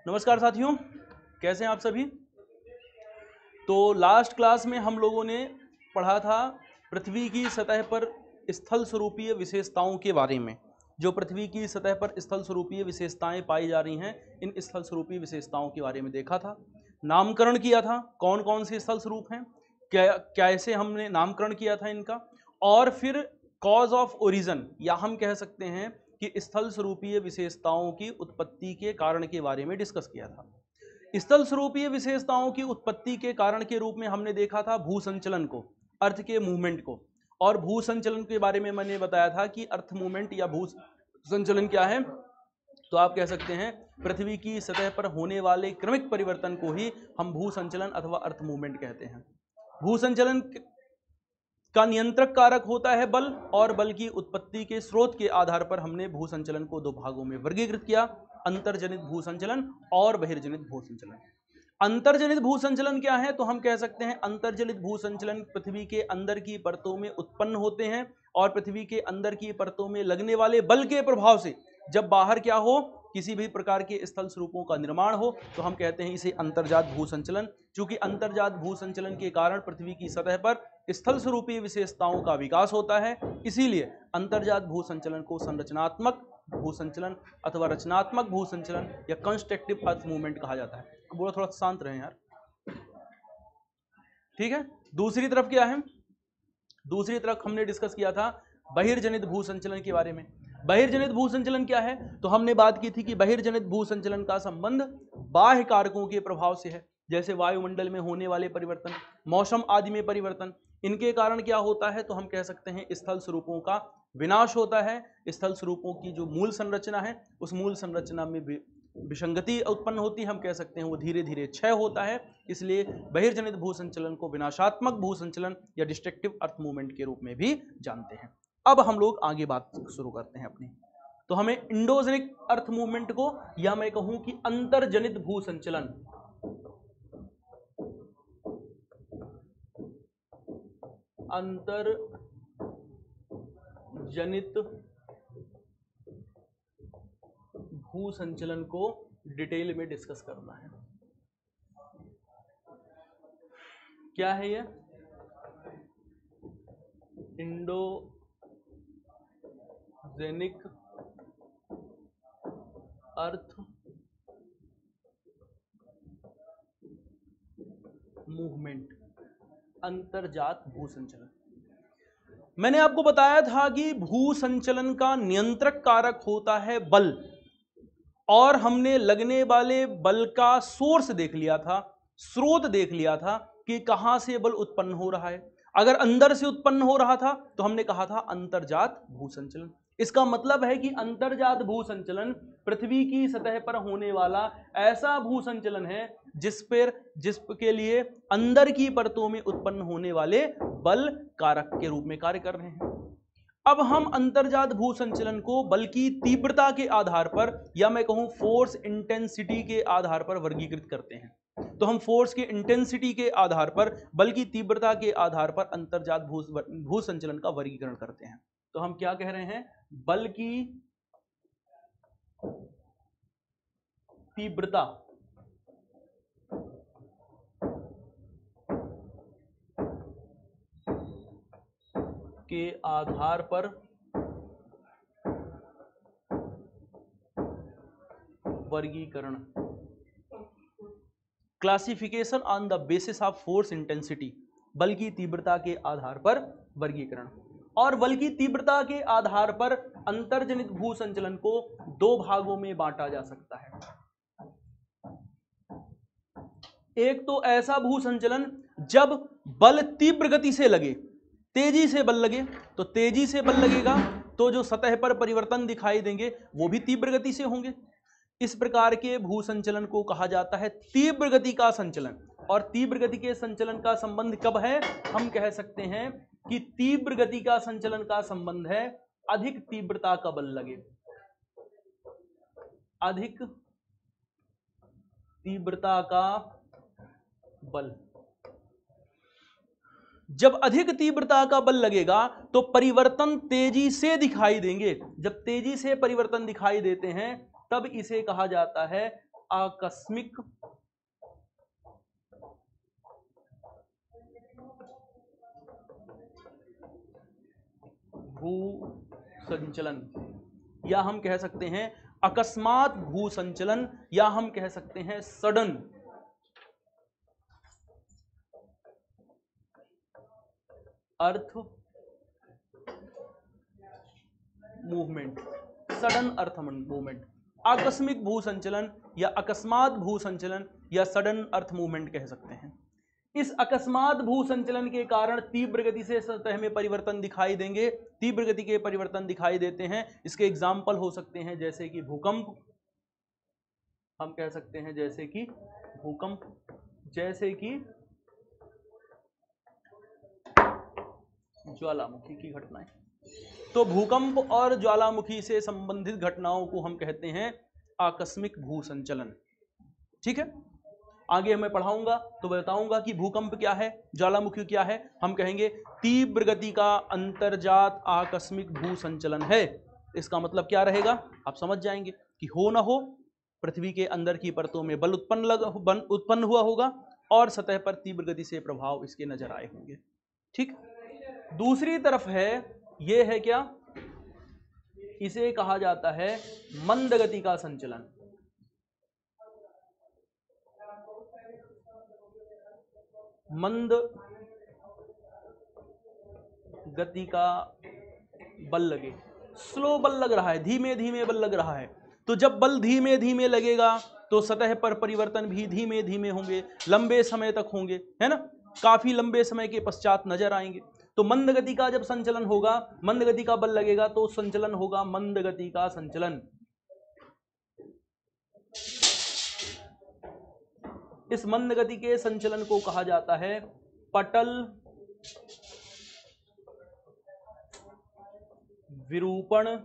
नमस्कार साथियों, कैसे हैं आप सभी। तो लास्ट क्लास में हम लोगों ने पढ़ा था पृथ्वी की सतह पर स्थल स्वरूपीय विशेषताओं के बारे में। जो पृथ्वी की सतह पर स्थल स्वरूपीय विशेषताएं पाई जा रही हैं, इन स्थल स्वरूपीय विशेषताओं के बारे में देखा था, नामकरण किया था कौन कौन से स्थल स्वरूप हैं, कैसे हमने नामकरण किया था इनका, और फिर कॉज ऑफ ओरिजिन या हम कह सकते हैं कि स्थल स्वरूपीय विशेषताओं की उत्पत्ति के कारण के बारे में डिस्कस किया था। स्थल स्वरूपीय विशेषताओं की उत्पत्ति के कारण के रूप में हमने देखा था भू संचलन को, अर्थ के मूवमेंट को। और भू संचलन के बारे में मैंने बताया था कि अर्थ मूवमेंट या भू संचलन क्या है, तो आप कह सकते हैं पृथ्वी की सतह पर होने वाले क्रमिक परिवर्तन को ही हम भू संचलन अथवा अर्थ मूवमेंट कहते हैं। भू संचलन का नियंत्रक कारक होता है बल, और बल की उत्पत्ति के स्रोत के आधार पर हमने भू संचलन को दो भागों में वर्गीकृत किया, अंतर्जनित भू संचलन और बहिर्जनित भू संचलन। अंतर्जनित भू संचलन क्या है, तो हम कह सकते हैं अंतर्जनित भू संचलन पृथ्वी के अंदर की परतों में उत्पन्न होते हैं, और पृथ्वी के अंदर की परतों में लगने वाले बल के प्रभाव से जब बाहर क्या हो, किसी भी प्रकार के स्थल स्वरूपों का निर्माण हो, तो हम कहते हैं इसे अंतर्जात भू संचलन। चूंकि अंतर्जात भू संचलन के कारण पृथ्वी की सतह पर स्थल स्वरूपीय विशेषताओं का विकास होता है, इसीलिए अंतर्जात भू संचलन को संरचनात्मक भू संचलन अथवा रचनात्मक भू संचलन या कंस्ट्रक्टिव अर्थ मूवमेंट कहा जाता है। बोलो थोड़ा शांत रहे यार, ठीक है। दूसरी तरफ क्या है, दूसरी तरफ हमने डिस्कस किया था बहिर्जनित भू संचलन के बारे में। बहिर्जनित भू संचलन क्या है, तो हमने बात की थी कि बहिर्जनित भू संचलन का संबंध बाह्य कारकों के प्रभाव से है, जैसे वायुमंडल में होने वाले परिवर्तन, मौसम आदि में परिवर्तन। इनके कारण क्या होता है, तो हम कह सकते हैं स्थल स्वरूपों का विनाश होता है। स्थल स्वरूपों की जो मूल संरचना है, उस मूल संरचना में विसंगति उत्पन्न होती है, हम कह सकते हैं वो धीरे धीरे क्षय होता है। इसलिए बहिर्जनित भू संचलन को विनाशात्मक भू संचलन या डिस्ट्रक्टिव अर्थ मूवमेंट के रूप में भी जानते हैं। अब हम लोग आगे बात शुरू करते हैं अपनी। तो हमें इंडोजेनिक अर्थ मूवमेंट को, या मैं कहूं कि अंतर्जनित भू संचलन, अंतर्जनित भू संचलन को डिटेल में डिस्कस करना है। क्या है ये इंडोजेनिक अर्थ मूवमेंट, अंतर्जात भू संचलन। मैंने आपको बताया था कि भू संचलन का नियंत्रक कारक होता है बल, और हमने लगने वाले बल का सोर्स देख लिया था, स्रोत देख लिया था कि कहां से बल उत्पन्न हो रहा है। अगर अंदर से उत्पन्न हो रहा था तो हमने कहा था अंतर्जात भू संचलन। इसका मतलब है कि अंतर्जात भू संचलन पृथ्वी की सतह पर होने वाला ऐसा भू संचलन है जिसके लिए अंदर की परतों में उत्पन्न होने वाले बल कारक के रूप में कार्य कर रहे हैं। अब हम अंतर्जात भू संचलन को बल की तीव्रता के आधार पर, या मैं कहूं फोर्स इंटेंसिटी के आधार पर वर्गीकृत करते हैं। तो हम फोर्स के इंटेंसिटी के आधार पर, बल की तीव्रता के आधार पर अंतर्जात भू संचलन का वर्गीकरण करते हैं। तो हम क्या कह रहे हैं, बल की तीव्रता के आधार पर वर्गीकरण, classification on the basis of force intensity, बल की तीव्रता के आधार पर वर्गीकरण। और बल की तीव्रता के आधार पर अंतर्जनित भू संचलन को दो भागों में बांटा जा सकता है। एक तो ऐसा भू संचलन जब बल तीव्र गति से लगे, तेजी से बल लगे, तो तेजी से बल लगेगा तो जो सतह पर परिवर्तन दिखाई देंगे वो भी तीव्र गति से होंगे। इस प्रकार के भू संचलन को कहा जाता है तीव्र गति का संचलन। और तीव्र गति के संचलन का संबंध कब है, हम कह सकते हैं कि तीव्र गति का संचलन का संबंध है अधिक तीव्रता का बल लगे, अधिक तीव्रता का बल। जब अधिक तीव्रता का बल लगेगा तो परिवर्तन तेजी से दिखाई देंगे। जब तेजी से परिवर्तन दिखाई देते हैं तब इसे कहा जाता है आकस्मिक भू संचलन, या हम कह सकते हैं अकस्मात भू संचलन, या हम कह सकते हैं sudden earth movement. Sudden earth movement, आकस्मिक भू संचलन या अकस्मात भू संचलन या सडन अर्थ मूवमेंट कह सकते हैं। इस अकस्मात भू संचलन के कारण तीव्र गति से सतह में परिवर्तन दिखाई देंगे, तीव्र गति के परिवर्तन दिखाई देते हैं। इसके एग्जाम्पल हो सकते हैं जैसे कि भूकंप, हम कह सकते हैं जैसे कि भूकंप, जैसे कि ज्वालामुखी की घटनाएं। तो भूकंप और ज्वालामुखी से संबंधित घटनाओं को हम कहते हैं आकस्मिक भू संचलन। ठीक है, आगे मैं पढ़ाऊंगा तो बताऊंगा कि भूकंप क्या है, ज्वालामुखी क्या है। हम कहेंगे तीव्र गति का अंतर्जात आकस्मिक भू संचलन है। इसका मतलब क्या रहेगा आप समझ जाएंगे कि हो ना हो पृथ्वी के अंदर की परतों में बल उत्पन्न हुआ होगा और सतह पर तीव्र गति से प्रभाव इसके नजर आए होंगे। ठीक, दूसरी तरफ है, यह है क्या, इसे कहा जाता है मंद गति का संचलन। मंद गति का बल लगे, स्लो बल लग रहा है, धीमे धीमे बल लग रहा है। तो जब बल धीमे धीमे लगेगा तो सतह पर परिवर्तन भी धीमे धीमे होंगे, लंबे समय तक होंगे, है ना, काफी लंबे समय के पश्चात नजर आएंगे। तो मंद गति का जब संचलन होगा, मंद गति का बल लगेगा तो संचलन होगा मंद गति का संचलन। इस मंद गति के संचलन को कहा जाता है पटल विरूपण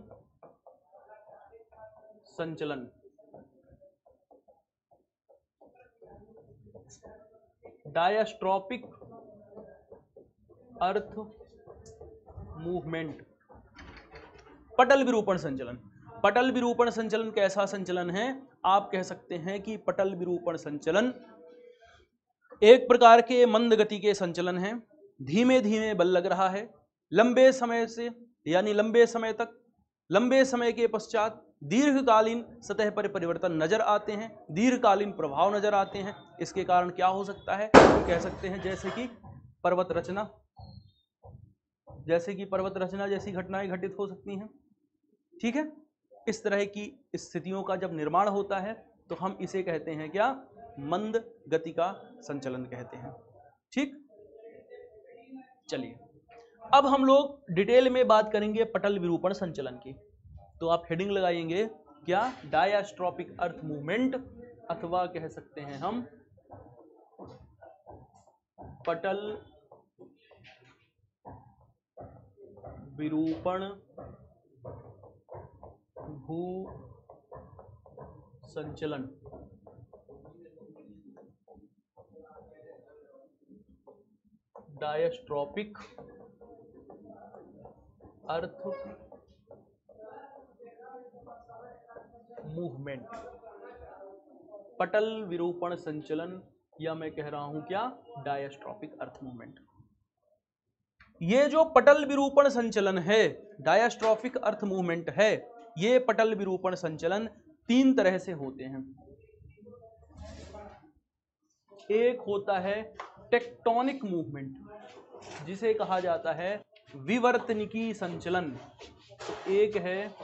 संचलन। डायस्ट्रोपिक अर्थ मूवमेंट। पटल विरूपण संचलन, पटल विरूपण संचलन कैसा संचलन है? आप कह सकते हैं कि पटल विरूपण संचलन एक प्रकार के मंद गति के संचलन है, धीमे धीमे बल लग रहा है, लंबे समय से यानी लंबे समय तक, लंबे समय के पश्चात दीर्घकालीन सतह पर परिवर्तन नजर आते हैं, दीर्घकालीन प्रभाव नजर आते हैं। इसके कारण क्या हो सकता है, हम कह सकते हैं जैसे कि पर्वत रचना, जैसे कि पर्वत रचना जैसी घटनाएं घटित हो सकती हैं। ठीक है, इस तरह की स्थितियों का जब निर्माण होता है तो हम इसे कहते हैं क्या, मंद गति का संचलन कहते हैं। ठीक, चलिए अब हम लोग डिटेल में बात करेंगे पटल विरूपण संचलन की। तो आप हेडिंग लगाएंगे क्या, डायस्ट्रोपिक अर्थ मूवमेंट, अथवा कह सकते हैं हम पटल विरूपण भू संचलन। डायस्ट्रोपिक अर्थ मूवमेंट, पटल विरूपण संचलन, या मैं कह रहा हूं क्या, डायस्ट्रोपिक अर्थ मूवमेंट। ये जो पटल विरूपण संचलन है, डायस्ट्रोपिक अर्थ मूवमेंट है, ये पटल विरूपण संचलन तीन तरह से होते हैं। एक होता है टेक्टोनिक मूवमेंट, जिसे कहा जाता है विवर्तनिकी संचलन। एक है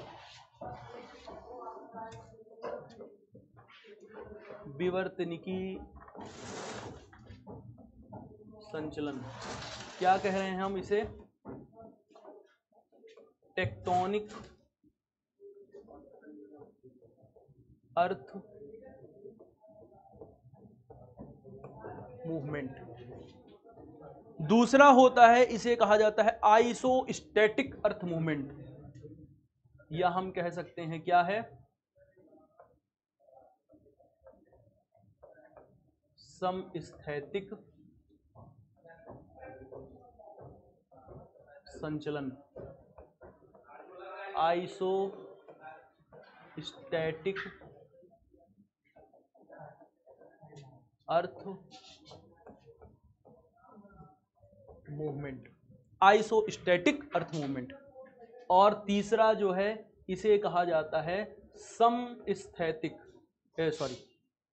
विवर्तनिकी संचलन, क्या कह रहे हैं हम इसे, टेक्टोनिक अर्थ मूवमेंट। दूसरा होता है, इसे कहा जाता है आइसोस्टैटिक अर्थ मूवमेंट, या हम कह सकते हैं क्या है, समस्थैतिक संचलन। Isostatic earth movement, isostatic earth movement. और तीसरा जो है इसे कहा जाता है समस्थैतिक, सॉरी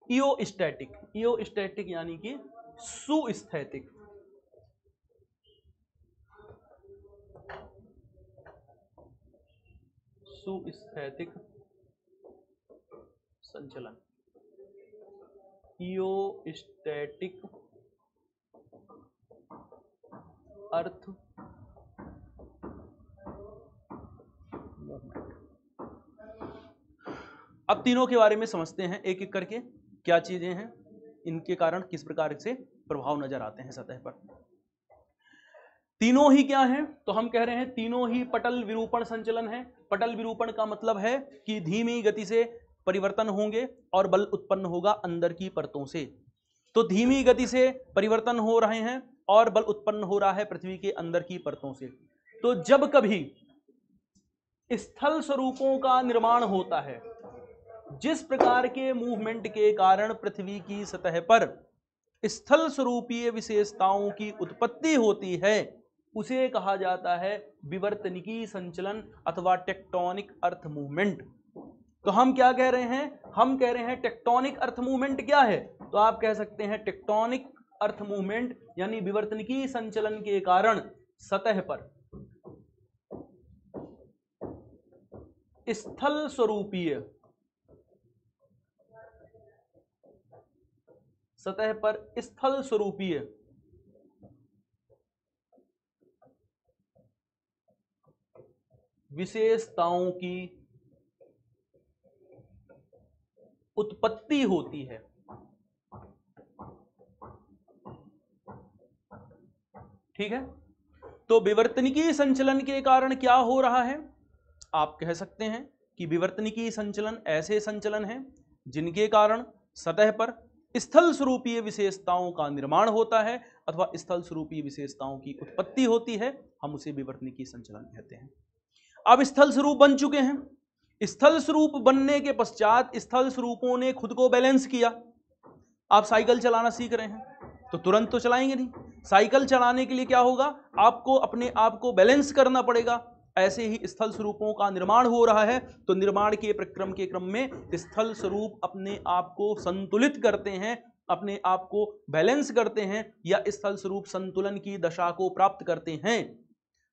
इओस्टैटिक, इओस्टैटिक यानी कि सुस्थैतिक। सुस्थैतिक संचलन, इओस्टैटिक अर्थ मूवमेंट। अब तीनों के बारे में समझते हैं एक एक करके, क्या चीजें हैं, इनके कारण किस प्रकार से प्रभाव नजर आते हैं सतह पर। तीनों ही क्या हैं, तो हम कह रहे हैं तीनों ही पटल विरूपण संचलन है। पटल विरूपण का मतलब है कि धीमी गति से परिवर्तन होंगे और बल उत्पन्न होगा अंदर की परतों से। तो धीमी गति से परिवर्तन हो रहे हैं और बल उत्पन्न हो रहा है पृथ्वी के अंदर की परतों से। तो जब कभी स्थल स्वरूपों का निर्माण होता है, जिस प्रकार के मूवमेंट के कारण पृथ्वी की सतह पर स्थल स्वरूपीय विशेषताओं की उत्पत्ति होती है, उसे कहा जाता है विवर्तनिकी संचलन अथवा टेक्टोनिक अर्थ मूवमेंट। तो हम क्या कह रहे हैं, हम कह रहे हैं टेक्टोनिक अर्थ मूवमेंट क्या है, तो आप कह सकते हैं टेक्टोनिक अर्थ मूवमेंट यानी विवर्तनिकी संचलन के कारण सतह पर स्थल स्वरूपीय, सतह पर स्थल स्वरूपीय विशेषताओं की उत्पत्ति होती है। ठीक है, तो विवर्तनिकी संचलन के कारण क्या हो रहा है, आप कह सकते हैं कि विवर्तनिकी संचलन ऐसे संचलन हैं जिनके कारण सतह पर स्थल स्वरूपीय विशेषताओं का निर्माण होता है अथवा स्थल स्वरूपीय विशेषताओं की उत्पत्ति होती है, हम उसे विवर्तनिकी संचलन कहते हैं। अब स्थल स्वरूप बन चुके हैं, स्थल स्वरूप बनने के पश्चात स्थल स्वरूपों ने खुद को बैलेंस किया। आप साइकिल चलाना सीख रहे हैं तो तुरंत तो चलाएंगे नहीं, साइकिल चलाने के लिए क्या होगा, आपको अपने आप को बैलेंस करना पड़ेगा। ऐसे ही स्थल स्वरूपों का निर्माण हो रहा है, तो निर्माण के प्रक्रम के क्रम में स्थल स्वरूप अपने आप को संतुलित करते हैं, अपने आप को बैलेंस करते हैं या स्थल स्वरूप संतुलन की दशा को प्राप्त करते हैं।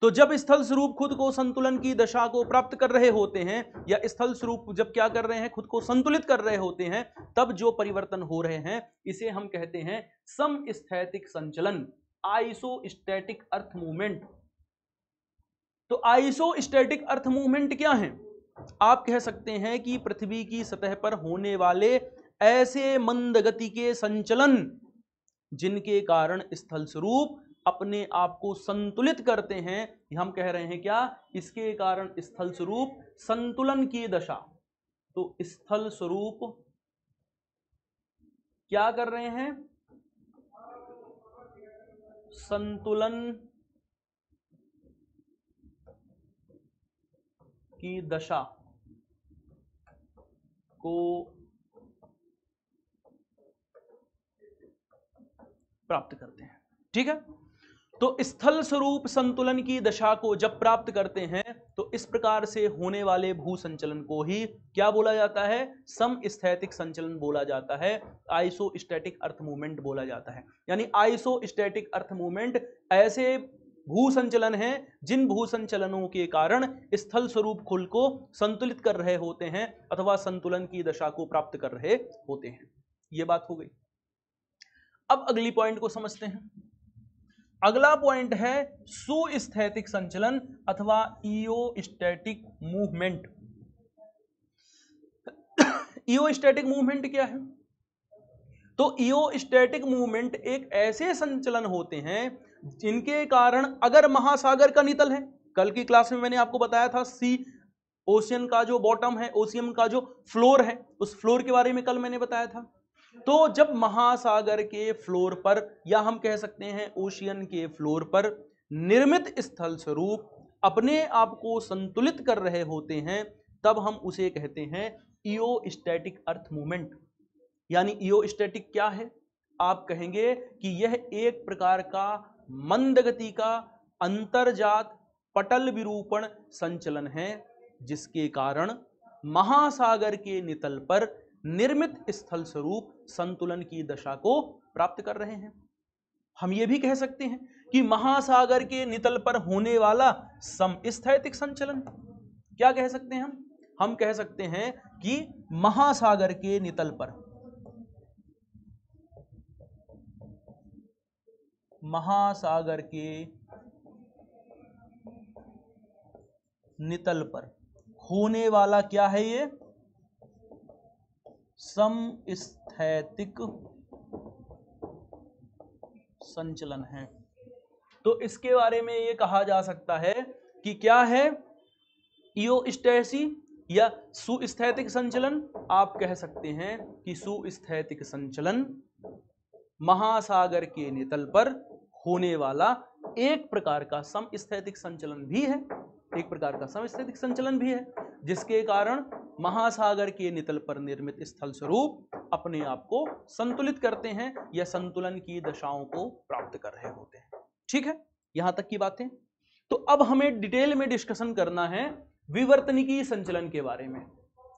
तो जब स्थल स्वरूप खुद को संतुलन की दशा को प्राप्त कर रहे होते हैं या स्थल स्वरूप जब क्या कर रहे हैं, खुद को संतुलित कर रहे होते हैं, तब जो परिवर्तन हो रहे हैं इसे हम कहते हैं समस्थैतिक संचलन, आइसोस्टैटिक अर्थ मूवमेंट। तो आइसोस्टैटिक अर्थ मूवमेंट क्या है, आप कह सकते हैं कि पृथ्वी की सतह पर होने वाले ऐसे मंद गति के संचलन जिनके कारण स्थल स्वरूप अपने आप को संतुलित करते हैं, हम कह रहे हैं क्या, इसके कारण स्थल स्वरूप संतुलन की दशा। तो स्थल स्वरूप क्या कर रहे हैं, संतुलन की दशा को प्राप्त करते हैं। ठीक है, तो स्थल स्वरूप संतुलन की दशा को जब प्राप्त करते हैं तो इस प्रकार से होने वाले भू संचलन को ही क्या बोला जाता है, समस्थैतिक संचलन बोला जाता है, आइसोस्टैटिक अर्थ मूवमेंट बोला जाता है। यानी आइसोस्टैटिक अर्थ मूवमेंट ऐसे भू संचलन हैं जिन भू संचलनों के कारण स्थल स्वरूप खुद को संतुलित कर रहे होते हैं अथवा संतुलन की दशा को प्राप्त कर रहे होते हैं। यह बात हो गई। अब अगली पॉइंट को समझते हैं। अगला पॉइंट है सुस्थैतिक संचलन अथवा इओस्टैटिक मूवमेंट। इओस्टैटिक मूवमेंट क्या है, तो इओस्टैटिक मूवमेंट एक ऐसे संचलन होते हैं जिनके कारण अगर महासागर का नितल है, कल की क्लास में मैंने आपको बताया था सी ओशियन का जो बॉटम है, ओशियन का जो फ्लोर है, उस फ्लोर के बारे में कल मैंने बताया था। तो जब महासागर के फ्लोर पर या हम कह सकते हैं ओशियन के फ्लोर पर निर्मित स्थल स्वरूप अपने आप को संतुलित कर रहे होते हैं, तब हम उसे कहते हैं इओस्टैटिक अर्थ मूवमेंट। यानी इओस्टैटिक क्या है, आप कहेंगे कि यह एक प्रकार का मंद गति का अंतर्जात पटल विरूपण संचलन है, जिसके कारण महासागर के नितल पर निर्मित स्थल स्वरूप संतुलन की दशा को प्राप्त कर रहे हैं। हम ये भी कह सकते हैं कि महासागर के नितल पर होने वाला समस्थैतिक संचलन, क्या कह सकते हैं हम कह सकते हैं कि महासागर के नितल पर, महासागर के नितल पर होने वाला क्या है, ये समस्थैतिक संचलन है। तो इसके बारे में ये कहा जा सकता है कि क्या है, इओस्टैसी या सुस्थैतिक संचलन। आप कह सकते हैं कि सुस्थैतिक संचलन महासागर के नितल पर होने वाला एक प्रकार का समस्थैतिक संचलन भी है, एक प्रकार का समस्थैतिक संचलन भी है, जिसके कारण महासागर के नितल पर निर्मित स्थल स्वरूप अपने आप को संतुलित करते हैं या संतुलन की दशाओं को प्राप्त कर रहे होते हैं। ठीक है, यहां तक की बातें। तो अब हमें डिटेल में डिस्कशन करना है विवर्तनिकी संचलन के बारे में।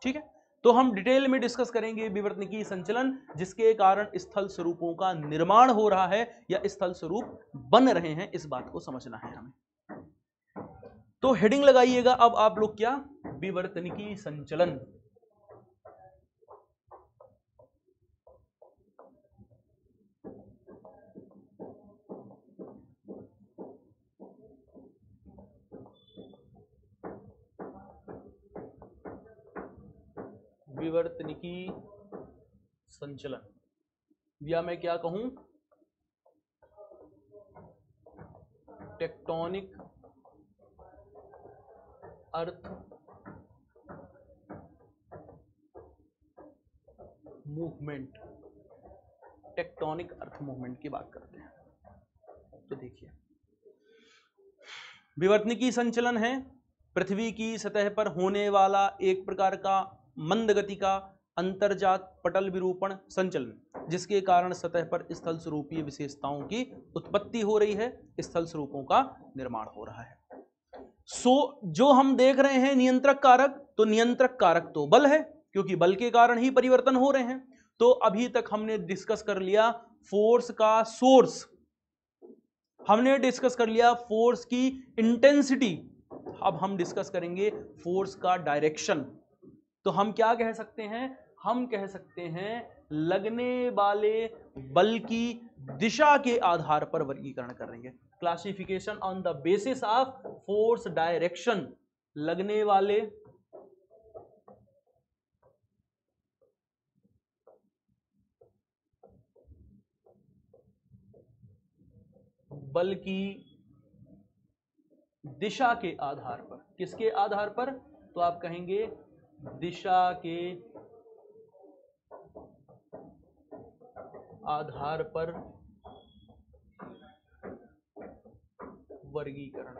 ठीक है, तो हम डिटेल में डिस्कस करेंगे विवर्तनिकी संचलन, जिसके कारण स्थल स्वरूपों का निर्माण हो रहा है या स्थल स्वरूप बन रहे हैं, इस बात को समझना है हमें। तो हेडिंग लगाइएगा अब आप लोग, क्या, विवर्तनिकी संचलन। विवर्तनिकी संचलन, या मैं क्या कहूं, tectonic earth movement, tectonic earth movement की बात करते हैं। तो देखिए, विवर्तनिकी संचलन है पृथ्वी की सतह पर होने वाला एक प्रकार का मंद गति का अंतर्जात पटल विरूपण संचलन, जिसके कारण सतह पर स्थल स्वरूपीय विशेषताओं की उत्पत्ति हो रही है, स्थल स्वरूपों का निर्माण हो रहा है। जो हम देख रहे हैं नियंत्रक कारक, तो नियंत्रक कारक तो बल है, क्योंकि बल के कारण ही परिवर्तन हो रहे हैं। तो अभी तक हमने डिस्कस कर लिया फोर्स का सोर्स, हमने डिस्कस कर लिया फोर्स की इंटेंसिटी, अब हम डिस्कस करेंगे फोर्स का डायरेक्शन। तो हम क्या कह सकते हैं, हम कह सकते हैं लगने वाले बल की दिशा के आधार पर वर्गीकरण करेंगे, classification on the basis of force direction. लगने वाले बल की दिशा के आधार पर, किसके आधार पर, तो आप कहेंगे दिशा के आधार पर वर्गीकरण।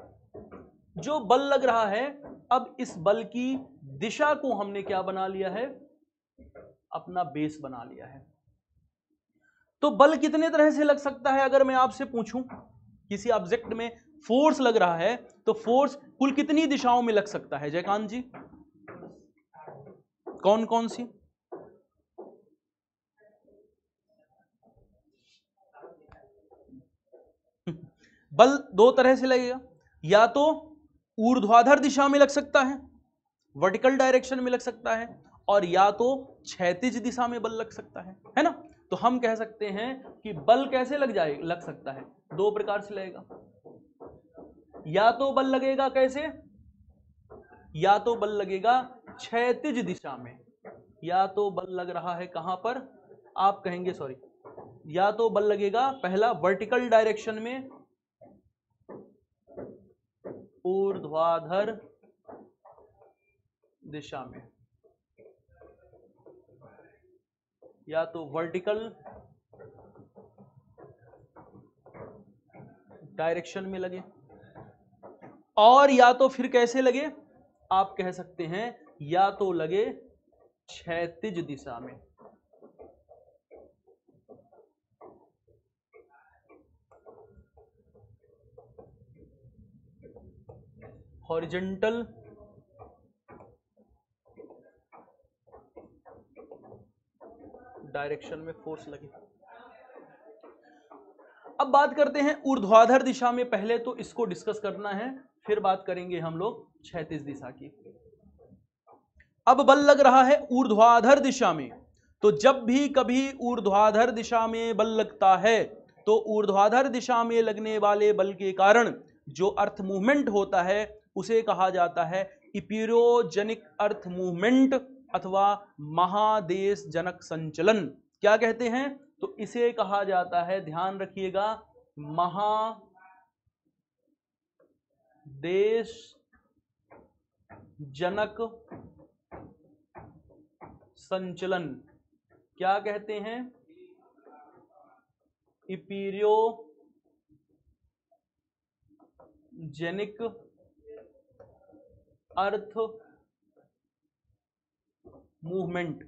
जो बल लग रहा है, अब इस बल की दिशा को हमने क्या बना लिया है, अपना बेस बना लिया है। तो बल कितने तरह से लग सकता है, अगर मैं आपसे पूछूं किसी ऑब्जेक्ट में फोर्स लग रहा है, तो फोर्स कुल कितनी दिशाओं में लग सकता है जयकांत जी, कौन कौन सी? बल दो तरह से लगेगा, या तो ऊर्ध्वाधर दिशा में लग सकता है, वर्टिकल डायरेक्शन में लग सकता है, और या तो क्षैतिज दिशा में बल लग सकता है ना। तो हम कह सकते हैं कि बल कैसे लग सकता है, दो प्रकार से लगेगा। या तो बल लगेगा कैसे, या तो बल लगेगा क्षैतिज दिशा में, या तो बल लग रहा है कहां पर, आप कहेंगे सॉरी, या तो बल लगेगा पहला वर्टिकल डायरेक्शन में, ऊर्ध्वाधर दिशा में, या तो वर्टिकल डायरेक्शन में लगे, और या तो फिर कैसे लगे, आप कह सकते हैं या तो लगे क्षैतिज दिशा में, हॉरिजेंटल डायरेक्शन में फोर्स लगे। अब बात करते हैं ऊर्ध्वाधर दिशा में। पहले तो इसको डिस्कस करना है, फिर बात करेंगे हम लोग क्षैतिज दिशा की। अब बल लग रहा है ऊर्ध्वाधर दिशा में, तो जब भी कभी ऊर्ध्वाधर दिशा में बल लगता है तो ऊर्ध्वाधर दिशा में लगने वाले बल के कारण जो अर्थ मूवमेंट होता है उसे कहा जाता है इपीरियोजेनिक अर्थ मूवमेंट अथवा महादेश जनक संचलन। क्या कहते हैं? तो इसे कहा जाता है, ध्यान रखिएगा, महादेश जनक संचलन। क्या कहते हैं? Epeirogenic earth movement.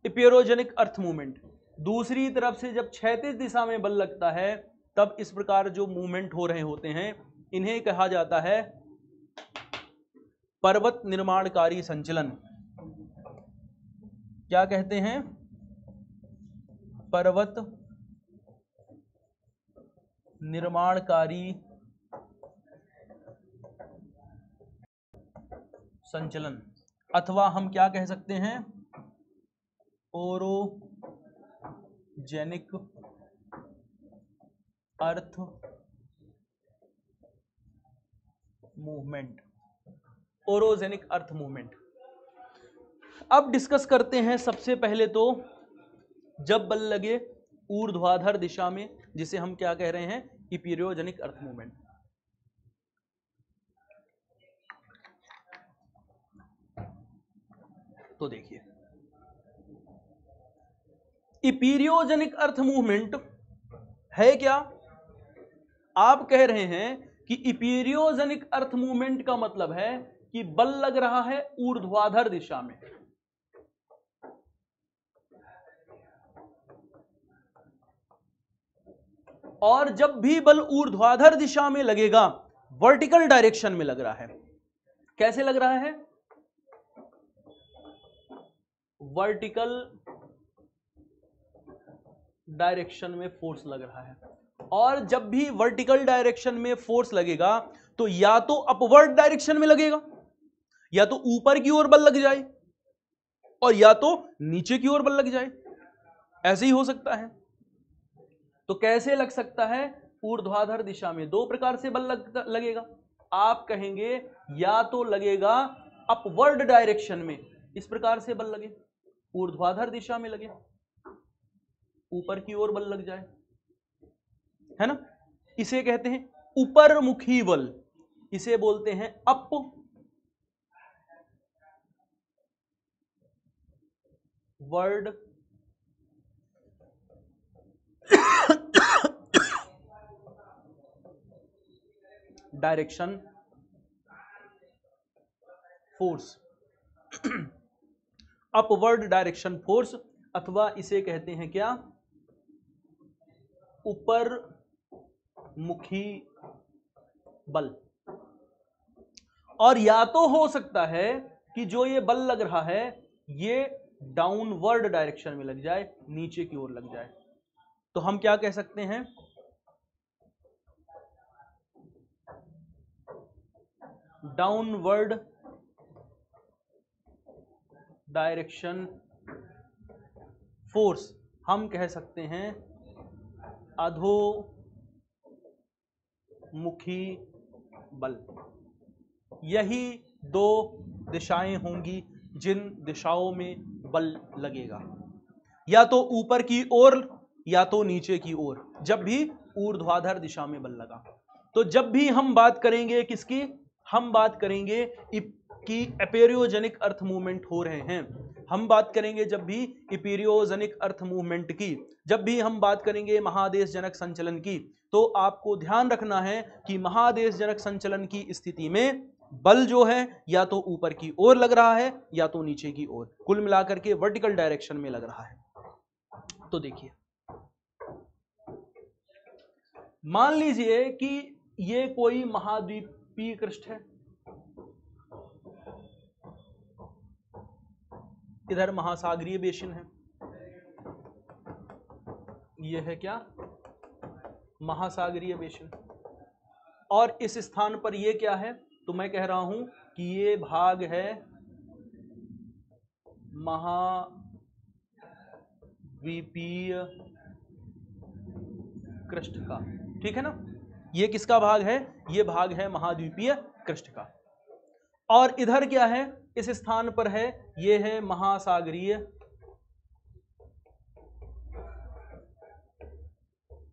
Epeirogenic earth movement. दूसरी तरफ से जब क्षैतिज दिशा में बल लगता है तब इस प्रकार जो मूवमेंट हो रहे होते हैं इन्हें कहा जाता है पर्वत निर्माणकारी संचलन। क्या कहते हैं? पर्वत निर्माणकारी संचलन, अथवा हम क्या कह सकते हैं? Orogenic earth movement. Orogenic earth movement. अब डिस्कस करते हैं सबसे पहले तो जब बल लगे ऊर्ध्वाधर दिशा में, जिसे हम क्या कह रहे हैं? Epeirogenic earth movement. तो देखिए, इपीरियोजेनिक अर्थ मूवमेंट है क्या? आप कह रहे हैं कि इपीरियोजेनिक अर्थ मूवमेंट का मतलब है कि बल लग रहा है ऊर्ध्वाधर दिशा में, और जब भी बल ऊर्ध्वाधर दिशा में लगेगा वर्टिकल डायरेक्शन में लग रहा है। कैसे लग रहा है? वर्टिकल डायरेक्शन में फोर्स लग रहा है। और जब भी वर्टिकल डायरेक्शन में फोर्स लगेगा तो या तो अपवर्ड डायरेक्शन में लगेगा, या तो ऊपर की ओर बल लग जाए, और या तो नीचे की ओर बल लग जाए। ऐसे ही हो सकता है। तो कैसे लग सकता है? ऊर्ध्वाधर दिशा में दो प्रकार से बल लगेगा। आप कहेंगे या तो लगेगा अपवर्ड डायरेक्शन में, इस प्रकार से बल लगे, ऊर्ध्वाधर दिशा में लगे, ऊपर की ओर बल लग जाए, है ना? इसे कहते हैं ऊपरमुखी बल, इसे बोलते हैं upward direction force. Upward direction force, अथवा इसे कहते हैं क्या? ऊपर मुखी बल। और या तो हो सकता है कि जो ये बल लग रहा है ये डाउनवर्ड डायरेक्शन में लग जाए, नीचे की ओर लग जाए। तो हम क्या कह सकते हैं? डाउनवर्ड डायरेक्शन फोर्स हम कह सकते हैं अधोमुखी बल। यही दो दिशाएं होंगी जिन दिशाओं में बल लगेगा, या तो ऊपर की ओर या तो नीचे की ओर, जब भी ऊर्ध्वाधर दिशा में बल लगा। तो जब भी हम बात करेंगे किसकी? हम बात करेंगे कि इपीरियोजेनिक अर्थ मूवमेंट हो रहे हैं। हम बात करेंगे जब भी इपीरियोजेनिक अर्थ मूवमेंट की, जब भी हम बात करेंगे महादेश जनक संचलन की, तो आपको ध्यान रखना है कि महादेश जनक संचलन की स्थिति में बल जो है या तो ऊपर की ओर लग रहा है या तो नीचे की ओर, कुल मिलाकर के वर्टिकल डायरेक्शन में लग रहा है। तो देखिए, मान लीजिए कि ये कोई महाद्वीपीय कृष्ठ है, इधर महासागरीय बेसिन है, ये है क्या, महासागरीय बेसिन। और इस स्थान पर ये क्या है, तो मैं कह रहा हूं कि ये भाग है महाद्वीपीय कृष्ठ का, ठीक है ना। ये किसका भाग है, ये भाग है महाद्वीपीय कृष्ठ का। और इधर क्या है, इस स्थान पर है, ये है महासागरीय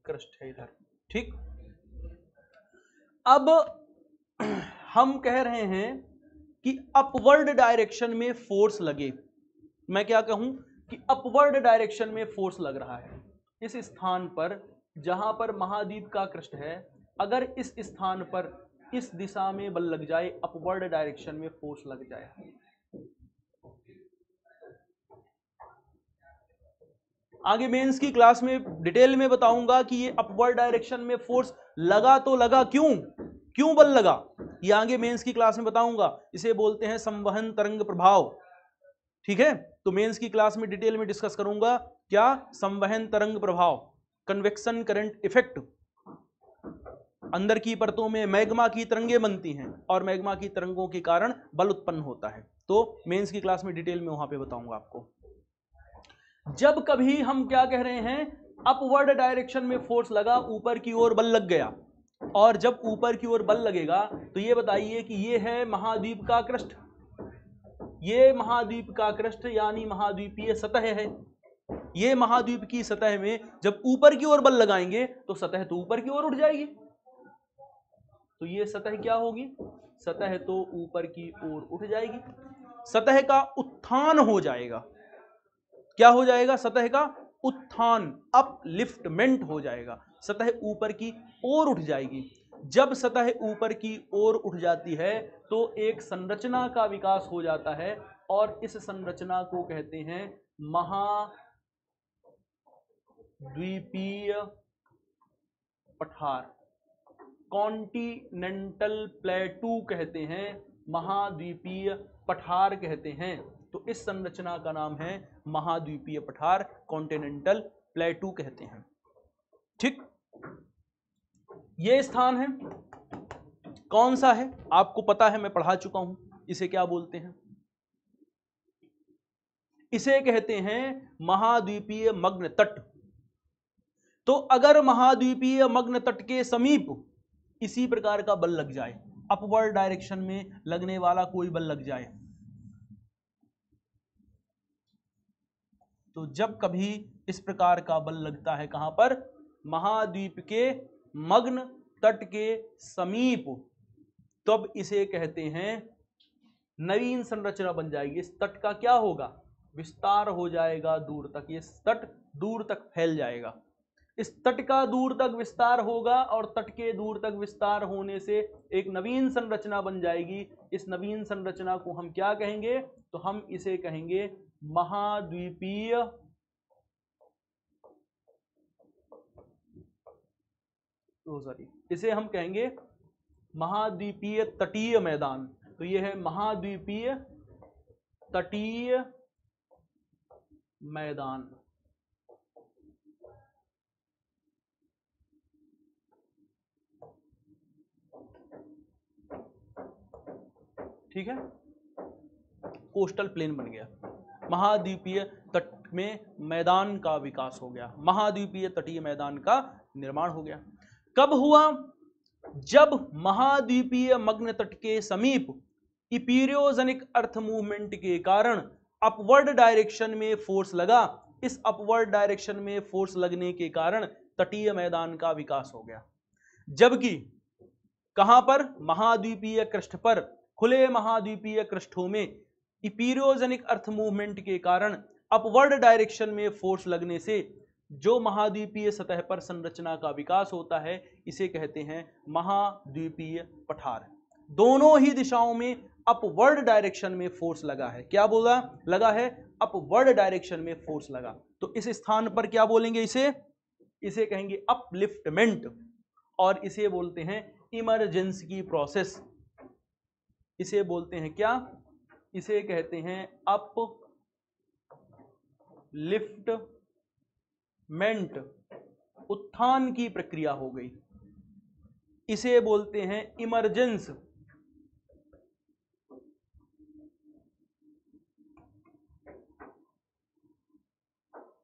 कृष्ठ है इधर, ठीक। अब हम कह रहे हैं कि अपवर्ड डायरेक्शन में फोर्स लगे। मैं क्या कहूं कि अपवर्ड डायरेक्शन में फोर्स लग रहा है इस स्थान पर, जहां पर महाद्वीप का कृष्ठ है। अगर इस स्थान पर इस दिशा में बल लग जाए, अपवर्ड डायरेक्शन में फोर्स लग जाए, आगे मेंस की क्लास में डिटेल में बताऊंगा कि ये अपवर्ड डायरेक्शन में फोर्स लगा तो लगा क्यों बल लगा, ये आगे मेंस की क्लास में बताऊंगा। इसे बोलते हैं संवहन तरंग प्रभाव, ठीक है। तो मेंस की क्लास में डिटेल में डिस्कस करूंगा क्या, संवहन तरंग प्रभाव, कन्वेक्शन करंट इफेक्ट। अंदर की परतों में मैग्मा की तरंगें बनती हैं और मैग्मा की तरंगों के कारण बल उत्पन्न होता है। तो मेंस की क्लास में डिटेल में वहां पे बताऊंगा आपको। जब कभी हम क्या कह रहे हैं, अपवर्ड डायरेक्शन में फोर्स लगा, ऊपर की ओर बल लग गया, और जब ऊपर की ओर बल लगेगा तो ये बताइए कि ये है महाद्वीप का कृष्ठ, ये महाद्वीप का कृष्ठ यानी महाद्वीपीय सतह है। ये महाद्वीप की सतह में जब ऊपर की ओर बल लगाएंगे तो सतह तो ऊपर की ओर उठ जाएगी, तो ये सतह क्या होगी, सतह तो ऊपर की ओर उठ जाएगी, सतह का उत्थान हो जाएगा। क्या हो जाएगा, सतह का उत्थान, अपलिफ्टमेंट हो जाएगा, सतह ऊपर की ओर उठ जाएगी। जब सतह ऊपर की ओर उठ जाती है तो एक संरचना का विकास हो जाता है, और इस संरचना को कहते हैं महाद्वीपीय पठार, कॉन्टिनेंटल प्लेटू कहते हैं, महाद्वीपीय पठार कहते हैं। तो इस संरचना का नाम है महाद्वीपीय पठार, कॉन्टिनेंटल प्लेटू कहते हैं, ठीक। ये स्थान है, कौन सा है आपको पता है, मैं पढ़ा चुका हूं। इसे क्या बोलते हैं, इसे कहते हैं महाद्वीपीय मग्न तट। तो अगर महाद्वीपीय मग्न तट के समीप इसी प्रकार का बल लग जाए, अपवर्ड डायरेक्शन में लगने वाला कोई बल लग जाए, तो जब कभी इस प्रकार का बल लगता है कहां पर, महाद्वीप के मग्न तट के समीप, तब इसे कहते हैं नवीन संरचना बन जाएगी। इस तट का क्या होगा, विस्तार हो जाएगा दूर तक, ये तट दूर तक फैल जाएगा। इस तट का दूर तक विस्तार होगा और तट के दूर तक विस्तार होने से एक नवीन संरचना बन जाएगी। इस नवीन संरचना को हम क्या कहेंगे, तो हम इसे कहेंगे महाद्वीपीय इसे हम कहेंगे महाद्वीपीय तटीय मैदान। तो यह है महाद्वीपीय तटीय मैदान, ठीक है। कोस्टल प्लेन बन गया, महाद्वीपीय तट में मैदान का विकास हो गया, महाद्वीपीय तटीय मैदान का निर्माण हो गया। कब हुआ, जब महाद्वीपीय मग्न तट के समीप इपीरियोजेनिक अर्थ मूवमेंट के कारण अपवर्ड डायरेक्शन में फोर्स लगा। इस अपवर्ड डायरेक्शन में फोर्स लगने के कारण तटीय मैदान का विकास हो गया। जबकि कहां पर, महाद्वीपीय कृष्ठ पर, खुले महाद्वीपीय कृष्ठों में इपीरियोजेनिक अर्थ मूवमेंट के कारण अपवर्ड डायरेक्शन में फोर्स लगने से जो महाद्वीपीय सतह पर संरचना का विकास होता है, इसे कहते हैं महाद्वीपीय पठार। दोनों ही दिशाओं में अपवर्ड डायरेक्शन में फोर्स लगा है। क्या बोला, लगा है, अपवर्ड डायरेक्शन में फोर्स लगा। तो इस स्थान पर क्या बोलेंगे, इसे कहेंगे अपलिफ्टमेंट, और इसे बोलते हैं इमरजेंस की प्रोसेस, इसे बोलते हैं क्या? इसे कहते हैं अप लिफ्टमेंट, उत्थान की प्रक्रिया हो गई, इसे बोलते हैं इमरजेंस।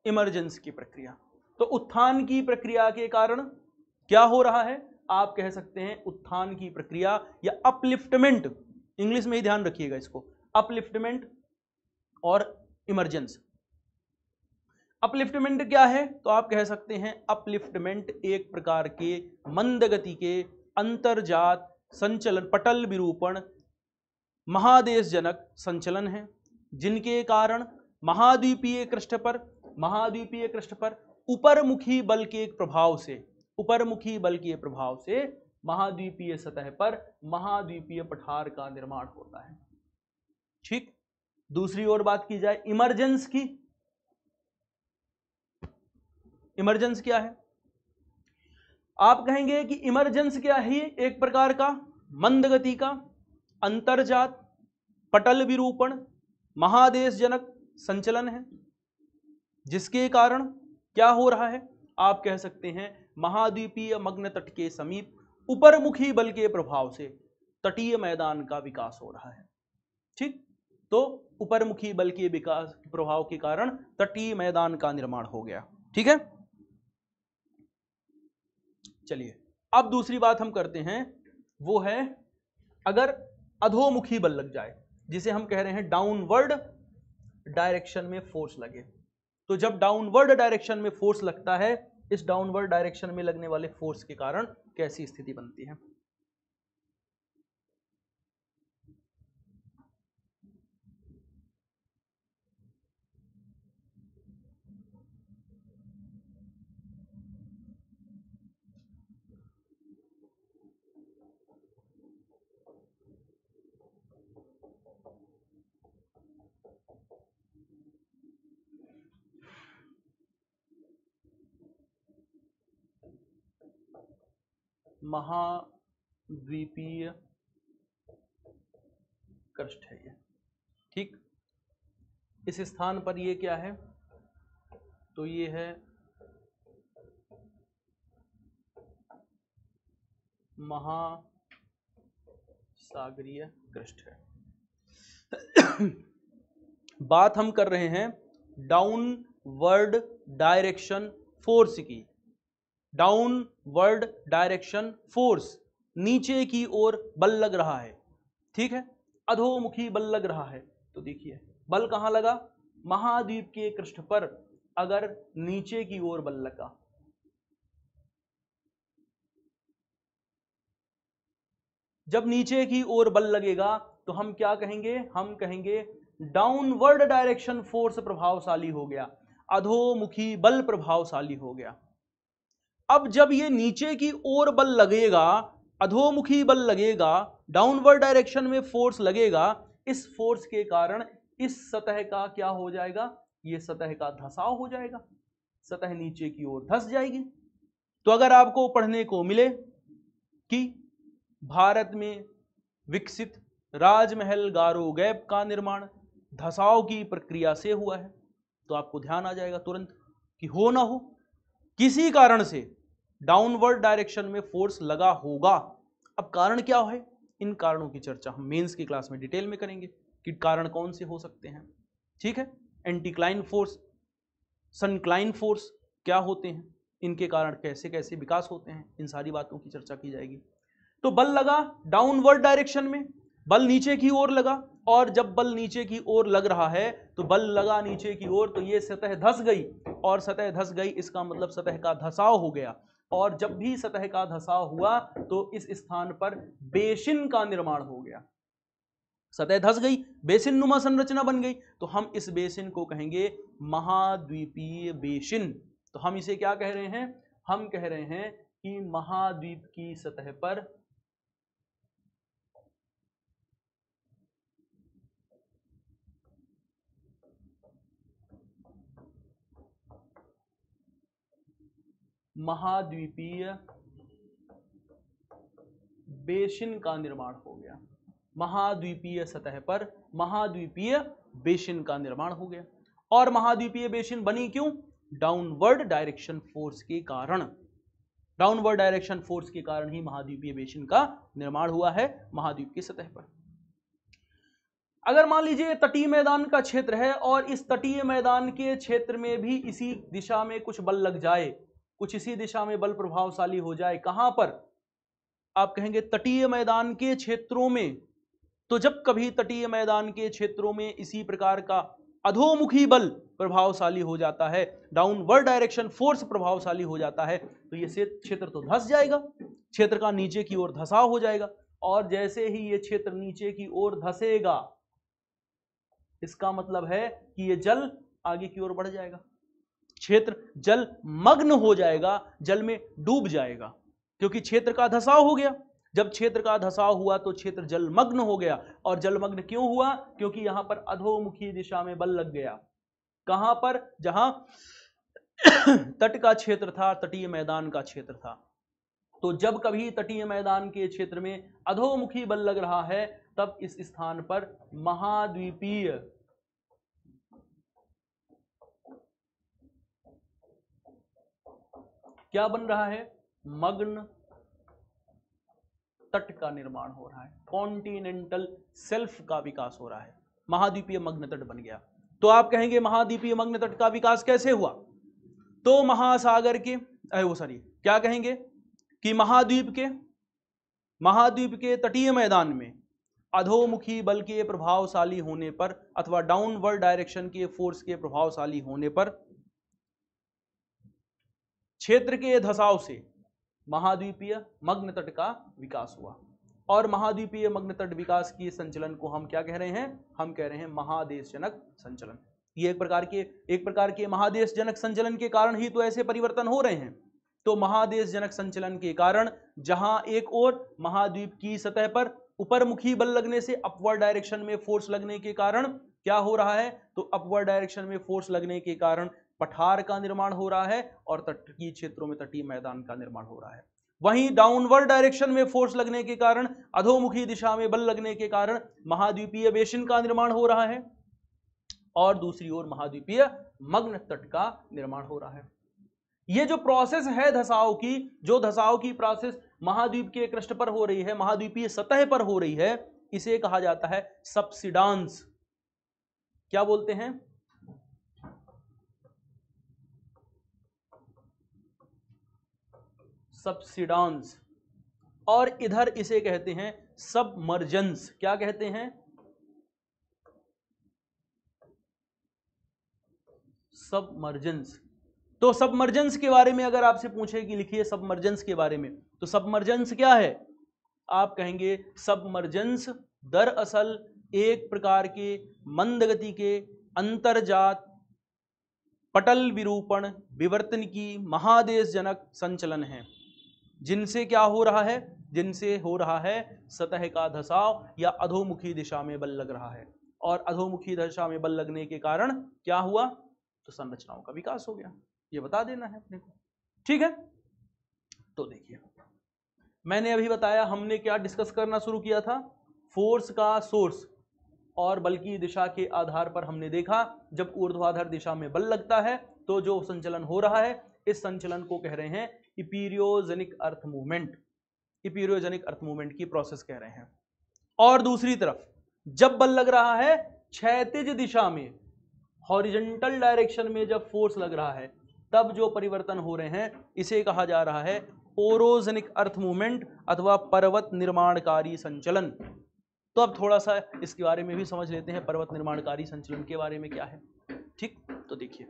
इमरजेंस की प्रक्रिया। तो उत्थान की प्रक्रिया के कारण क्या हो रहा है? आप कह सकते हैं उत्थान की प्रक्रिया या अपलिफ्टमेंट, इंग्लिश में ही ध्यान रखिएगा इसको, अपलिफ्टमेंट और इमरजेंस। अपलिफ्टमेंट क्या है? तो आप कह सकते हैं अपलिफ्टमेंट एक प्रकार के मंद गति के अंतर्जात संचलन, पटल विरूपण, महादेशजनक संचलन है, जिनके कारण महाद्वीपीय पृष्ठ पर उपरमुखी बल के प्रभाव से, उपरमुखी बल के प्रभाव से महाद्वीपीय सतह पर महाद्वीपीय पठार का निर्माण होता है। ठीक। दूसरी ओर बात की जाए इमरजेंस की। इमरजेंस क्या है? आप कहेंगे कि इमरजेंस क्या है? एक प्रकार का मंद गति का अंतर्जात पटल विरूपण महादेशजनक संचलन है, जिसके कारण क्या हो रहा है? आप कह सकते हैं महाद्वीपीय मग्न तट के समीप उपरमुखी बल के प्रभाव से तटीय मैदान का विकास हो रहा है। ठीक। तो उपरमुखी बल के विकास प्रभाव के कारण तटीय मैदान का निर्माण हो गया। ठीक है। चलिए अब दूसरी बात हम करते हैं, वो है अगर अधोमुखी बल लग जाए, जिसे हम कह रहे हैं डाउनवर्ड डायरेक्शन में फोर्स लगे। तो जब डाउनवर्ड डायरेक्शन में फोर्स लगता है, इस डाउनवर्ड डायरेक्शन में लगने वाले फोर्स के कारण कैसी स्थिति बनती है? महाद्वीपीय क्रस्ट है ये। ठीक। इस स्थान पर ये क्या है? तो ये है महासागरीय क्रस्ट है। बात हम कर रहे हैं डाउनवर्ड डायरेक्शन फोर्स की। डाउनवर्ड डायरेक्शन फोर्स, नीचे की ओर बल लग रहा है। ठीक है। अधोमुखी बल लग रहा है। तो देखिए बल कहां लगा? महाद्वीप के पृष्ठ पर अगर नीचे की ओर बल लगा, जब नीचे की ओर बल लगेगा तो हम क्या कहेंगे? हम कहेंगे डाउनवर्ड डायरेक्शन फोर्स प्रभावशाली हो गया, अधोमुखी बल प्रभावशाली हो गया। अब जब ये नीचे की ओर बल लगेगा, अधोमुखी बल लगेगा, डाउनवर्ड डायरेक्शन में फोर्स लगेगा, इस फोर्स के कारण इस सतह का क्या हो जाएगा? ये सतह का धसाव हो जाएगा, सतह नीचे की ओर धस जाएगी। तो अगर आपको पढ़ने को मिले कि भारत में विकसित राजमहल गारो गैप का निर्माण धसाव की प्रक्रिया से हुआ है, तो आपको ध्यान आ जाएगा तुरंत कि हो ना हो किसी कारण से डाउनवर्ड डायरेक्शन में फोर्स लगा होगा। अब कारण क्या है? इन कारणों की चर्चा हम मेंस की क्लास में डिटेल में करेंगे कि कारण कौन से हो सकते हैं। ठीक है। एंटीक्लाइन फोर्स, सनक्लाइन फोर्स क्या होते हैं, इनके कारण कैसे कैसे विकास होते हैं, इन सारी बातों की चर्चा की जाएगी। तो बल लगा डाउनवर्ड डायरेक्शन में, बल नीचे की ओर लगा, और जब बल नीचे की ओर लग रहा है तो बल लगा नीचे की ओर, तो ये सतह धस गई, और सतह धस गई इसका मतलब सतह का धसाव हो गया। और जब भी सतह का धसाव हुआ तो इस स्थान पर बेसिन का निर्माण हो गया। सतह धस गई, बेसिन नुमा संरचना बन गई, तो हम इस बेसिन को कहेंगे महाद्वीपीय बेसिन। तो हम इसे क्या कह रहे हैं? हम कह रहे हैं कि महाद्वीप की सतह पर महाद्वीपीय बेसिन का निर्माण हो गया। महाद्वीपीय सतह पर महाद्वीपीय बेसिन का निर्माण हो गया। और महाद्वीपीय बेसिन बनी क्यों? डाउनवर्ड डायरेक्शन फोर्स के कारण। डाउनवर्ड डायरेक्शन फोर्स के कारण ही महाद्वीपीय बेसिन का निर्माण हुआ है महाद्वीप की सतह पर। अगर मान लीजिए तटीय मैदान का क्षेत्र है और इस तटीय मैदान के क्षेत्र में भी इसी दिशा में कुछ बल लग जाए, कुछ इसी दिशा में बल प्रभावशाली हो जाए, कहां पर? आप कहेंगे तटीय मैदान के क्षेत्रों में। तो जब कभी तटीय मैदान के क्षेत्रों में इसी प्रकार का अधोमुखी बल प्रभावशाली हो जाता है, डाउनवर्ड डायरेक्शन फोर्स प्रभावशाली हो जाता है, तो ये क्षेत्र तो धंस जाएगा, क्षेत्र का नीचे की ओर धंसाव हो जाएगा। और जैसे ही ये क्षेत्र नीचे की ओर धंसेगा, इसका मतलब है कि ये जल आगे की ओर बढ़ जाएगा, क्षेत्र जल मग्न हो जाएगा, जल में डूब जाएगा, क्योंकि क्षेत्र का धंसाव हो गया। जब क्षेत्र का धंसाव हुआ तो क्षेत्र जलमग्न हो गया। और जलमग्न क्यों हुआ? क्योंकि यहां पर अधोमुखी दिशा में बल लग गया। कहां पर? जहां तट का क्षेत्र था, तटीय मैदान का क्षेत्र था। तो जब कभी तटीय मैदान के क्षेत्र में अधोमुखी बल लग रहा है, तब इस स्थान पर महाद्वीपीय क्या बन रहा है? मग्न तट का निर्माण हो रहा है, कॉन्टिनेंटल सेल्फ का विकास हो रहा है, महाद्वीपीय मग्न तट बन गया। तो आप कहेंगे महाद्वीपीय मग्न तट का विकास कैसे हुआ? तो महासागर के क्या कहेंगे कि महाद्वीप के तटीय मैदान में अधोमुखी बल के प्रभावशाली होने पर अथवा डाउनवर्ड डायरेक्शन के फोर्स के प्रभावशाली होने पर क्षेत्र के धंसाव से महाद्वीपीय मग्न तट का विकास हुआ। और महाद्वीपीय मग्न तट विकास की संचलन को हम क्या कह रहे हैं? हम कह रहे हैं महादेशजनक संचलन। ये एक प्रकार के महादेशजनक संचलन के कारण ही तो ऐसे परिवर्तन हो रहे हैं। तो महादेशजनक संचलन के कारण जहां एक ओर महाद्वीप की सतह पर ऊपरमुखी बल लगने से अपवर्ड डायरेक्शन में फोर्स लगने के कारण क्या हो रहा है? तो अपवर्ड डायरेक्शन में फोर्स लगने के कारण पठार का निर्माण हो रहा है और तटीय क्षेत्रों में तटीय मैदान का निर्माण हो रहा है। वहीं डाउनवर्ड डायरेक्शन में फोर्स लगने के कारण, अधोमुखी दिशा में बल लगने के कारण महाद्वीपीय बेसिन का निर्माण हो रहा है और दूसरी ओर महाद्वीपीय मग्न तट का निर्माण हो रहा है। ये जो प्रोसेस है धंसाव की प्रोसेस महाद्वीप के क्रस्ट पर हो रही है, महाद्वीपीय सतह पर हो रही है, इसे कहा जाता है सबसिडांस। क्या बोलते हैं? सबसिडांस। और इधर इसे कहते हैं सबमर्जेंस। क्या कहते हैं? सबमर्जेंस। तो सबमर्जेंस के बारे में अगर आपसे पूछे कि लिखिए सबमर्जेंस के बारे में, तो सबमर्जेंस क्या है? आप कहेंगे सबमर्जेंस दरअसल एक प्रकार के मंदगति के अंतर्जात पटल विरूपण विवर्तन की महादेशजनक संचलन है, जिनसे क्या हो रहा है? जिनसे हो रहा है सतह का धंसाव या अधोमुखी दिशा में बल लग रहा है। और अधोमुखी दिशा में बल लगने के कारण क्या हुआ? तो संरचनाओं का विकास हो गया। ये बता देना है अपने को, ठीक है? तो देखिए, मैंने अभी बताया हमने क्या डिस्कस करना शुरू किया था। फोर्स का सोर्स और बल की दिशा के आधार पर हमने देखा जब ऊर्ध्वाधर दिशा में बल लगता है तो जो संचलन हो रहा है, इस संचलन को कह रहे हैं epeirogenic earth movement. Epeirogenic earth movement की प्रोसेस कह रहे हैं। और दूसरी तरफ जब बल लग रहा है क्षैतिज दिशा में, हॉरिजॉन्टल डायरेक्शन में जब फोर्स लग रहा है, तब जो परिवर्तन हो रहे हैं इसे कहा जा रहा है ओरोजेनिक अर्थ मूवमेंट अथवा पर्वत निर्माणकारी संचलन। तो अब थोड़ा सा इसके बारे में भी समझ लेते हैं, पर्वत निर्माणकारी संचलन के बारे में क्या है। ठीक, तो देखिए,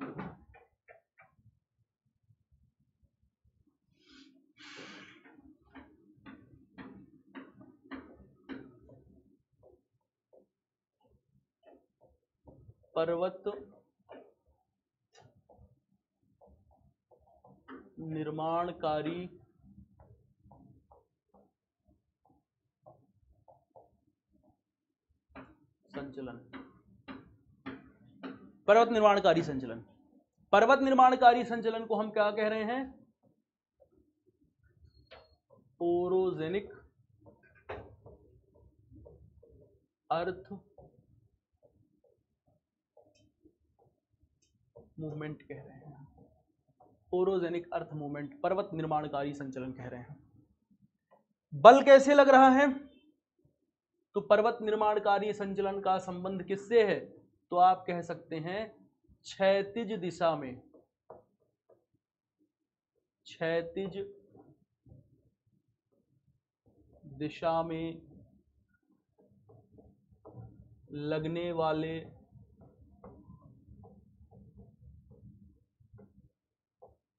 पर्वत निर्माणकारी संचलन। पर्वत निर्माणकारी संचलन, पर्वत निर्माणकारी संचलन को हम क्या कह रहे हैं? ओरोजेनिक अर्थ मूवमेंट कह रहे हैं, ओरोजेनिक अर्थ मूवमेंट, पर्वत निर्माणकारी संचलन कह रहे हैं। बल कैसे लग रहा है? तो पर्वत निर्माणकारी संचलन का संबंध किससे है? तो आप कह सकते हैं क्षैतिज दिशा में, क्षैतिज दिशा में लगने वाले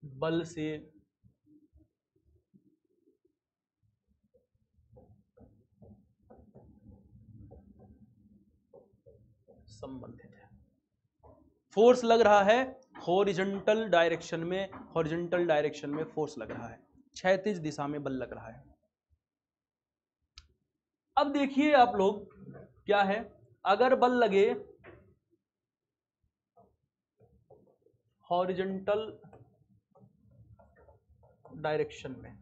बल से संबंधित है। फोर्स लग रहा है हॉरिजॉन्टल डायरेक्शन में, हॉरिजॉन्टल डायरेक्शन में फोर्स लग रहा है, क्षैतिज दिशा में बल लग रहा है। अब देखिए आप लोग, क्या है, अगर बल लगे हॉरिजॉन्टल डायरेक्शन में,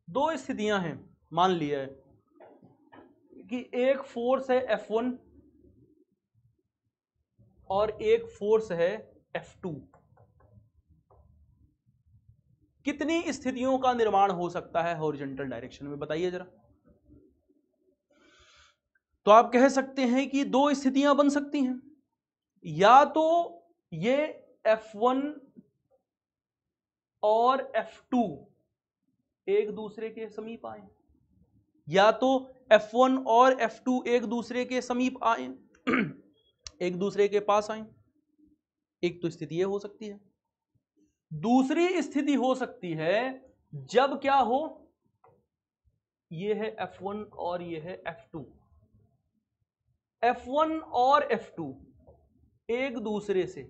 दो स्थितियां हैं। मान लिया कि एक फोर्स है F1 और एक फोर्स है F2। कितनी स्थितियों का निर्माण हो सकता है हॉरिजॉन्टल डायरेक्शन में, बताइए जरा। तो आप कह सकते हैं कि दो स्थितियां बन सकती हैं, या तो ये F1 और F2 एक दूसरे के समीप आए, या तो F1 और F2 एक दूसरे के समीप आए, एक दूसरे के पास आए। एक तो स्थिति ये हो सकती है। दूसरी स्थिति हो सकती है जब क्या हो, ये है F1 और ये है F2, F1 और F2 एक दूसरे से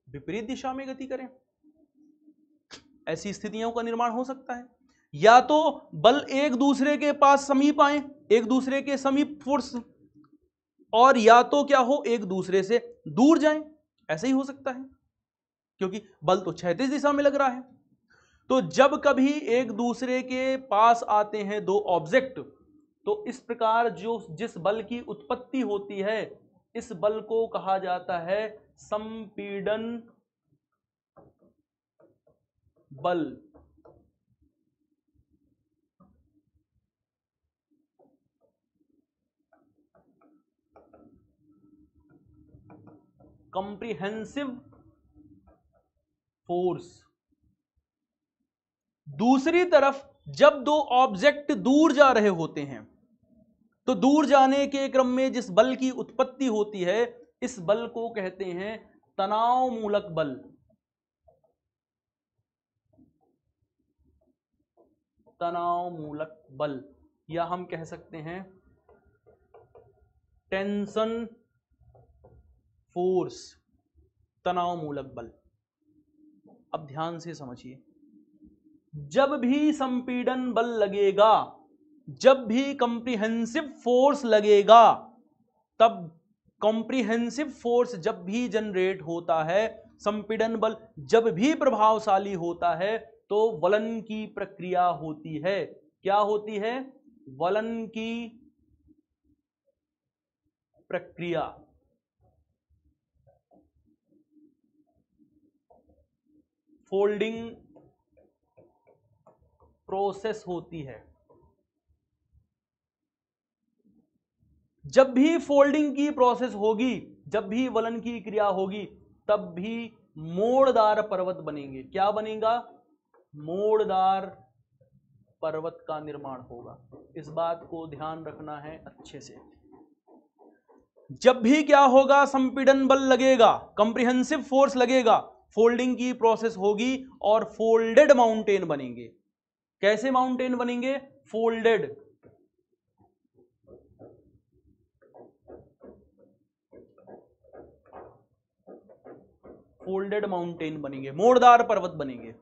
विपरीत दिशा में गति करें, ऐसी स्थितियों का निर्माण हो सकता है। या तो बल एक दूसरे के पास समीप आए, एक दूसरे के समीप फोर्स, और या तो क्या हो, एक दूसरे से दूर जाएं, ऐसे ही हो सकता है, क्योंकि बल तो क्षैतिज दिशा में लग रहा है। तो जब कभी एक दूसरे के पास आते हैं दो ऑब्जेक्ट, तो इस प्रकार जो जिस बल की उत्पत्ति होती है, इस बल को कहा जाता है संपीड़न बल। Comprehensive force. दूसरी तरफ जब दो ऑब्जेक्ट दूर जा रहे होते हैं, तो दूर जाने के क्रम में जिस बल की उत्पत्ति होती है, इस बल को कहते हैं तनाव मूलक बल। तनाव मूलक बल, या हम कह सकते हैं टेंशन फोर्स, तनाव मूलक बल। अब ध्यान से समझिए, जब भी संपीड़न बल लगेगा, जब भी कॉम्प्रिहेंसिव फोर्स लगेगा, तब कॉम्प्रिहेंसिव फोर्स जब भी जनरेट होता है, संपीड़न बल जब भी प्रभावशाली होता है, तो वलन की प्रक्रिया होती है। क्या होती है? वलन की प्रक्रिया। फोल्डिंग प्रोसेस होती है। जब भी फोल्डिंग की प्रोसेस होगी, जब भी वलन की क्रिया होगी, तब भी मोड़दार पर्वत बनेंगे। क्या बनेगा? मोड़दार पर्वत का निर्माण होगा। इस बात को ध्यान रखना है अच्छे से। जब भी क्या होगा, संपीड़न बल लगेगा, कॉम्प्रिहेंसिव फोर्स लगेगा, फोल्डिंग की प्रोसेस होगी और फोल्डेड माउंटेन बनेंगे। कैसे माउंटेन बनेंगे? फोल्डेड। फोल्डेड माउंटेन बनेंगे, मोड़दार पर्वत बनेंगे।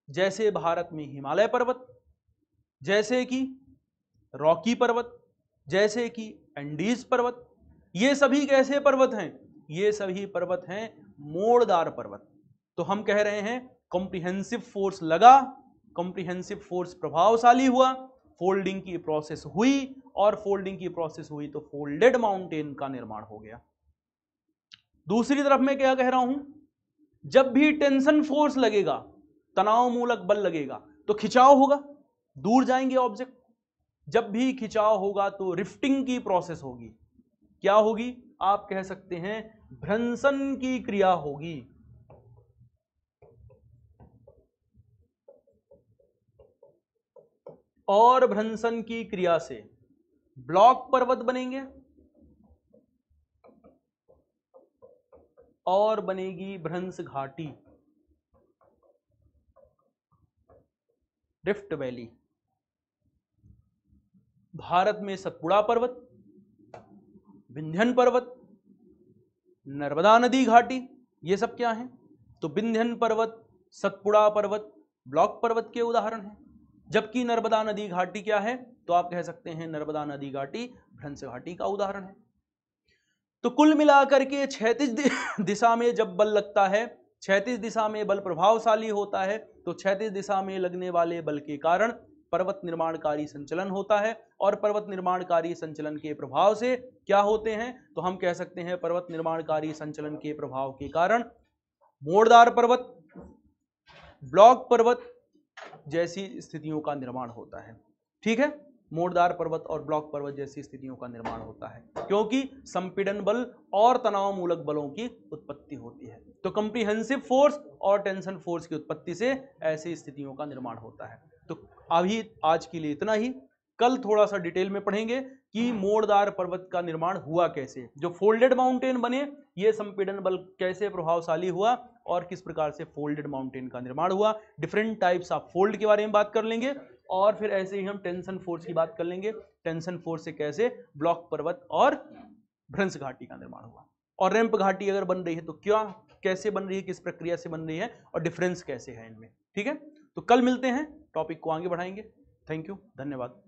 जैसे भारत में हिमालय पर्वत, जैसे कि रॉकी पर्वत, जैसे कि एंडीज पर्वत, ये सभी कैसे पर्वत हैं? ये सभी पर्वत हैं मोड़दार पर्वत। तो हम कह रहे हैं कॉम्प्रिहेंसिव फोर्स लगा, कॉम्प्रिहेंसिव फोर्स प्रभावशाली हुआ, फोल्डिंग की प्रोसेस हुई और फोल्डिंग की प्रोसेस हुई तो फोल्डेड माउंटेन का निर्माण हो गया। दूसरी तरफ मैं क्या कह रहा हूं, जब भी टेंशन फोर्स लगेगा, तनाव मूलक बल लगेगा, तो खिंचाव होगा, दूर जाएंगे ऑब्जेक्ट। जब भी खिंचाव होगा तो रिफ्टिंग की प्रोसेस होगी। क्या होगी? आप कह सकते हैं भ्रंशन की क्रिया होगी। और भ्रंशन की क्रिया से ब्लॉक पर्वत बनेंगे और बनेगी भ्रंश घाटी, रिफ्ट वैली। भारत में सतपुड़ा पर्वत, विंध्यन पर्वत, नर्मदा नदी घाटी, ये सब क्या है? तो विंध्यन पर्वत, सतपुड़ा पर्वत ब्लॉक पर्वत के उदाहरण हैं। जबकि नर्मदा नदी घाटी क्या है? तो आप कह सकते हैं नर्मदा नदी घाटी भ्रंश घाटी का उदाहरण है। तो कुल मिलाकर के क्षैतिज दिशा में जब बल लगता है, क्षैतिज दिशा में बल प्रभावशाली होता है, तो क्षैतिज दिशा में लगने वाले बल के कारण पर्वत निर्माणकारी संचलन होता है। और पर्वत निर्माणकारी संचलन के प्रभाव से क्या होते हैं? तो हम कह सकते हैं पर्वत निर्माणकारी संचलन के प्रभाव के कारण मोड़दार पर्वत, ब्लॉक पर्वत जैसी स्थितियों का निर्माण होता है। ठीक है, मोड़दार पर्वत और ब्लॉक पर्वत जैसी स्थितियों का निर्माण होता है, क्योंकि संपीड़न बल और तनाव मूलक बलों की उत्पत्ति होती है। तो कंप्रीहेंसिव फोर्स और टेंशन फोर्स की उत्पत्ति से ऐसी स्थितियों का निर्माण होता है। तो अभी आज के लिए इतना ही। कल थोड़ा सा डिटेल में पढ़ेंगे कि मोड़दार पर्वत का निर्माण हुआ कैसे, जो फोल्डेड माउंटेन बने, ये संपीड़न बल कैसे प्रभावशाली हुआ और किस प्रकार से फोल्डेड माउंटेन का निर्माण हुआ। डिफरेंट टाइप्स ऑफ फोल्ड के बारे में बात कर लेंगे और फिर ऐसे ही हम टेंशन फोर्स की बात कर लेंगे, टेंशन फोर्स से कैसे ब्लॉक पर्वत और भ्रंश घाटी का निर्माण हुआ, और रैंप घाटी अगर बन रही है तो क्या, कैसे बन रही है, किस प्रक्रिया से बन रही है और डिफरेंस कैसे है इनमें। ठीक है, तो कल मिलते हैं, टॉपिक को आगे बढ़ाएंगे। थैंक यू, धन्यवाद।